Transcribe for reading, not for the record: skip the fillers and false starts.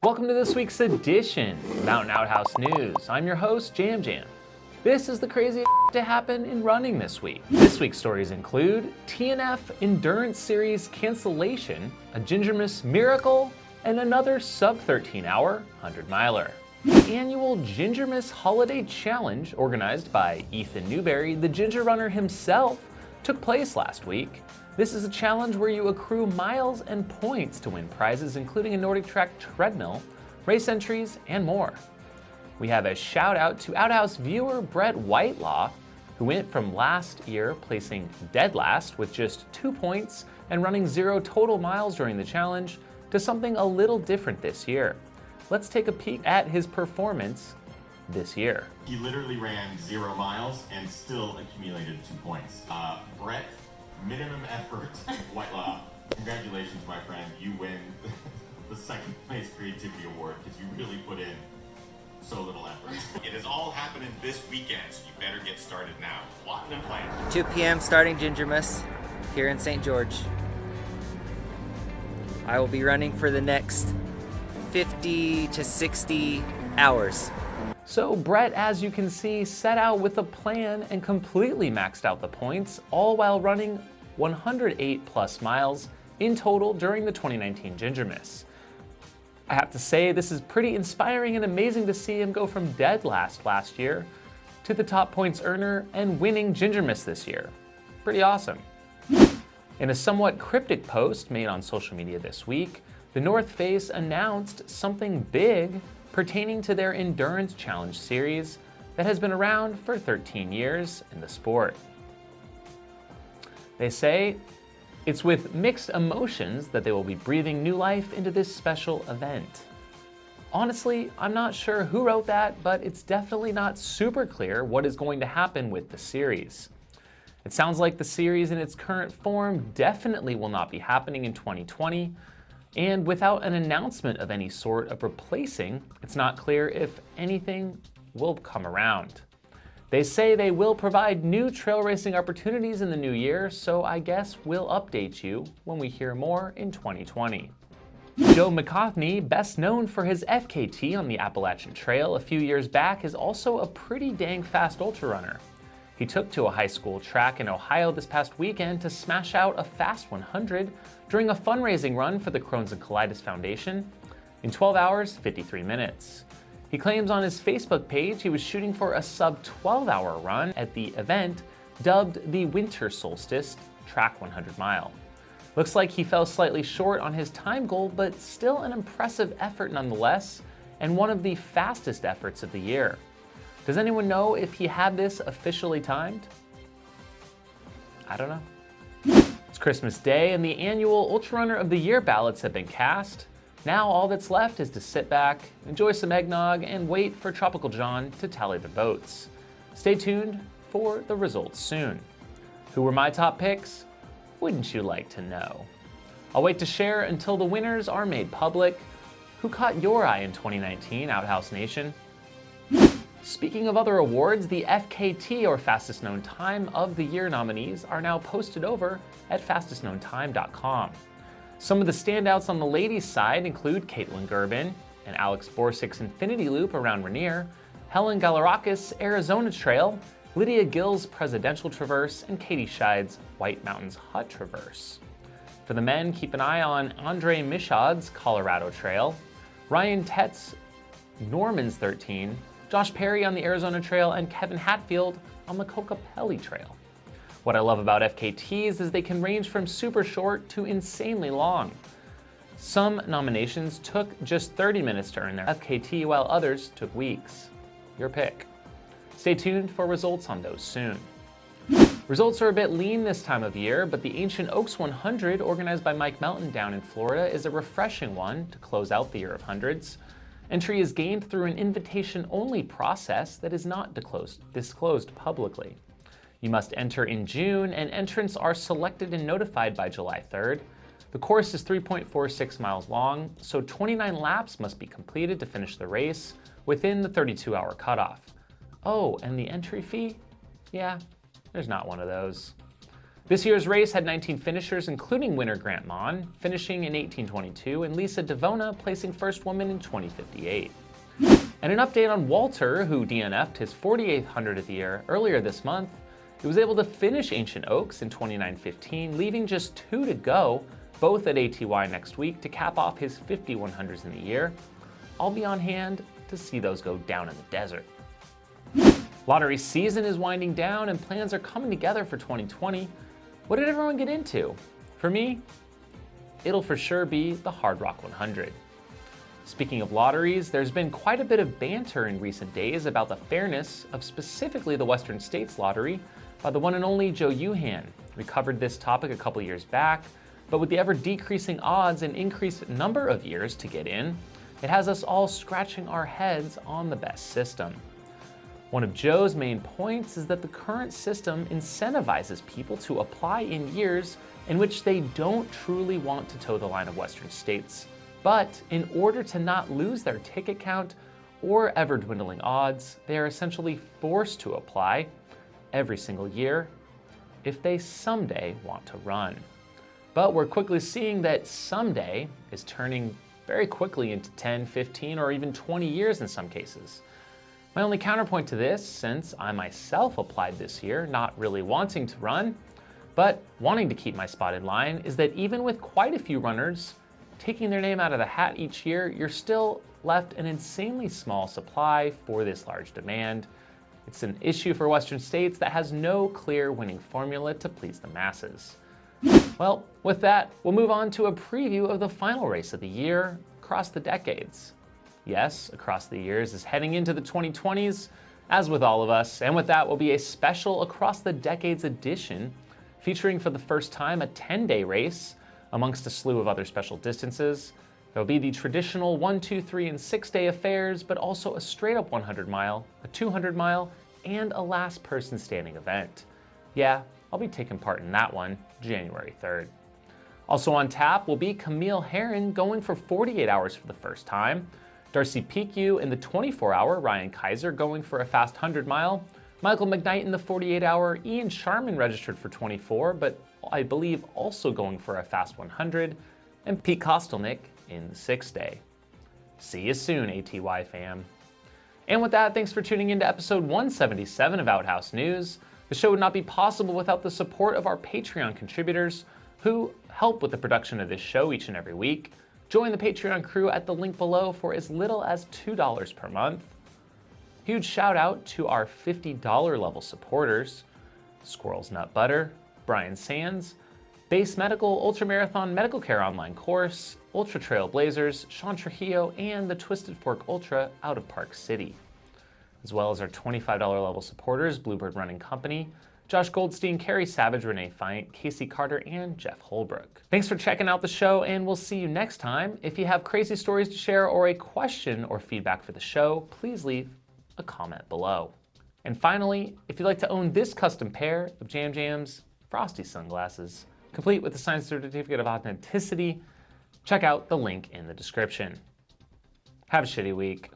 Welcome to this week's edition of Mountain Outhouse News. I'm your host, Jam Jam. This is the craziest to happen in running this week. This week's stories include TNF Endurance Series cancellation, a Gingermas Miracle, and another sub-13-hour 100-miler. The annual Gingermas Holiday Challenge, organized by Ethan Newberry, the Ginger Runner himself, took place last week. This is a challenge where you accrue miles and points to win prizes, including a Nordic track treadmill, race entries, and more. We have a shout out to Outhouse viewer Brett Whitelaw, who went from last year placing dead last with just 2 points and running 0 total miles during the challenge to something a little different this year. Let's take a peek at his performance this year. He literally ran 0 miles and still accumulated 2 points. Brett, minimum effort, Whitelaw. Congratulations, my friend. You win the second place creativity award because you really put in so little effort. It is all happening this weekend, so you better get started now. Plotting and planning. 2 p.m. starting Gingermas here in St. George. I will be running for the next 50 to 60 hours. So Brett, as you can see, set out with a plan and completely maxed out the points, all while running 108 plus miles in total during the 2019 Gingermas. I have to say, this is pretty inspiring and amazing to see him go from dead last year to the top points earner and winning Gingermas this year. Pretty awesome. In a somewhat cryptic post made on social media this week, the North Face announced something big pertaining to their Endurance Challenge series that has been around for 13 years in the sport. They say it's with mixed emotions that they will be breathing new life into this special event. Honestly, I'm not sure who wrote that, but it's definitely not super clear what is going to happen with the series. It sounds like the series in its current form definitely will not be happening in 2020, and without an announcement of any sort of replacing, it's not clear if anything will come around. They say they will provide new trail racing opportunities in the new year, so I guess we'll update you when we hear more in 2020. Joe McCartney, best known for his FKT on the Appalachian Trail a few years back, is also a pretty dang fast ultra runner. He took to a high school track in Ohio this past weekend to smash out a fast 100 during a fundraising run for the Crohn's and Colitis Foundation in 12 hours, 53 minutes. He claims on his Facebook page he was shooting for a sub 12-hour run at the event dubbed the Winter Solstice Track 100 Mile. Looks like he fell slightly short on his time goal, but still an impressive effort nonetheless, and one of the fastest efforts of the year. Does anyone know if he had this officially timed? I don't know. It's Christmas Day and the annual Ultra Runner of the Year ballots have been cast. Now all that's left is to sit back, enjoy some eggnog, and wait for Tropical John to tally the votes. Stay tuned for the results soon. Who were my top picks? Wouldn't you like to know? I'll wait to share until the winners are made public. Who caught your eye in 2019, Outhouse Nation? Speaking of other awards, the FKT, or Fastest Known Time of the Year nominees, are now posted over at fastestknowntime.com. Some of the standouts on the ladies' side include Caitlin Gerbin and Alex Borsik's Infinity Loop around Rainier, Helen Galarakis' Arizona Trail, Lydia Gill's Presidential Traverse, and Katie Scheid's White Mountains Hut Traverse. For the men, keep an eye on Andre Michaud's Colorado Trail, Ryan Tett's Norman's 13, Josh Perry on the Arizona Trail, and Kevin Hatfield on the Kokopelli Trail. What I love about FKTs is they can range from super short to insanely long. Some nominations took just 30 minutes to earn their FKT, while others took weeks. Your pick. Stay tuned for results on those soon. Results are a bit lean this time of year, but the Ancient Oaks 100, organized by Mike Melton down in Florida, is a refreshing one to close out the year of hundreds. Entry is gained through an invitation-only process that is not disclosed publicly. You must enter in June, and entrants are selected and notified by July 3rd. The course is 3.46 miles long, so 29 laps must be completed to finish the race within the 32-hour cutoff. Oh, and the entry fee? Yeah, there's not one of those. This year's race had 19 finishers, including winner Grant Mon, finishing in 1822, and Lisa Devona placing first woman in 2058. And an update on Walter, who DNF'd his 4,800th of the year earlier this month. He was able to finish Ancient Oaks in 29:15, leaving just 2 to go, both at ATY next week, to cap off his 5,100s in the year. I'll be on hand to see those go down in the desert. Lottery season is winding down and plans are coming together for 2020. What did everyone get into? For me, it'll for sure be the Hard Rock 100. Speaking of lotteries, there's been quite a bit of banter in recent days about the fairness of specifically the Western States Lottery by the one and only Joe Yuhan. We covered this topic a couple years back, but with the ever decreasing odds and increased number of years to get in, it has us all scratching our heads on the best system. One of Joe's main points is that the current system incentivizes people to apply in years in which they don't truly want to toe the line of Western states. But in order to not lose their ticket count or ever dwindling odds, they are essentially forced to apply every single year if they someday want to run. But we're quickly seeing that someday is turning very quickly into 10, 15, or even 20 years in some cases. My only counterpoint to this, since I myself applied this year, not really wanting to run, but wanting to keep my spot in line, is that even with quite a few runners taking their name out of the hat each year, you're still left an insanely small supply for this large demand. It's an issue for Western states that has no clear winning formula to please the masses. Well, with that, we'll move on to a preview of the final race of the year across the decades. Yes, Across the Years is heading into the 2020s, as with all of us, and with that will be a special Across the Decades edition, featuring for the first time a 10-day race, amongst a slew of other special distances. There will be the traditional 1, 2, 3, and 6-day affairs, but also a straight-up 100-mile, a 200-mile, and a last person standing event. Yeah, I'll be taking part in that one, January 3rd. Also on tap will be Camille Herron going for 48 hours for the first time, Darcy Picu in the 24-hour, Ryan Kaiser going for a fast 100-mile, Michael McKnight in the 48-hour, Ian Sharman registered for 24, but I believe also going for a fast 100, and Pete Kostelnick in the 6-day. See you soon, ATY fam. And with that, thanks for tuning in to episode 177 of Outhouse News. The show would not be possible without the support of our Patreon contributors, who help with the production of this show each and every week. Join the Patreon crew at the link below for as little as $2 per month. Huge shout out to our $50 level supporters: Squirrels Nut Butter, Brian Sands, Base Medical Ultramarathon Medical Care Online Course, Ultra Trail Blazers, Sean Trujillo, and the Twisted Fork Ultra out of Park City. As well as our $25 level supporters: Bluebird Running Company, Josh Goldstein, Carrie Savage, Renee Feint, Casey Carter, and Jeff Holbrook. Thanks for checking out the show, and we'll see you next time. If you have crazy stories to share or a question or feedback for the show, please leave a comment below. And finally, if you'd like to own this custom pair of Jam Jam's Frosty sunglasses, complete with the signed certificate of authenticity, check out the link in the description. Have a shitty week.